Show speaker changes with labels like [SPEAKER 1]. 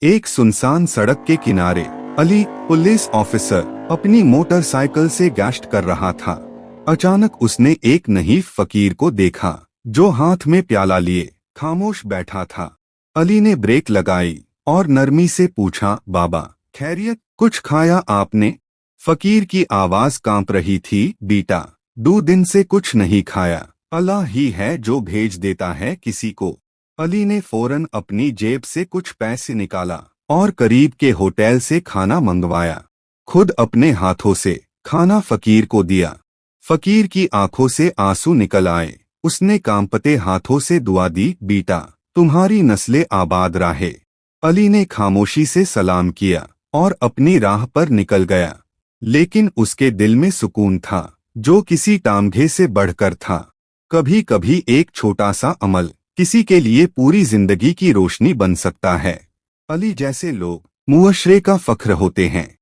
[SPEAKER 1] एक सुनसान सड़क के किनारे अली, पुलिस ऑफिसर, अपनी मोटरसाइकिल से गश्त कर रहा था। अचानक उसने एक नहीफ फकीर को देखा जो हाथ में प्याला लिए खामोश बैठा था। अली ने ब्रेक लगाई और नरमी से पूछा, बाबा खैरियत, कुछ खाया आपने? फकीर की आवाज कांप रही थी, बेटा 2 दिन से कुछ नहीं खाया, अल्लाह ही है जो भेज देता है किसी को। अली ने फौरन अपनी जेब से कुछ पैसे निकाला और करीब के होटल से खाना मंगवाया। खुद अपने हाथों से खाना फकीर को दिया। फकीर की आंखों से आंसू निकल आए। उसने कांपते हाथों से दुआ दी, बेटा तुम्हारी नस्लें आबाद रहे। अली ने खामोशी से सलाम किया और अपनी राह पर निकल गया। लेकिन उसके दिल में सुकून था जो किसी तामझे से बढ़कर था। कभी कभी एक छोटा सा अमल किसी के लिए पूरी जिंदगी की रोशनी बन सकता है। अली जैसे लोग मुअशरे का फख्र होते हैं।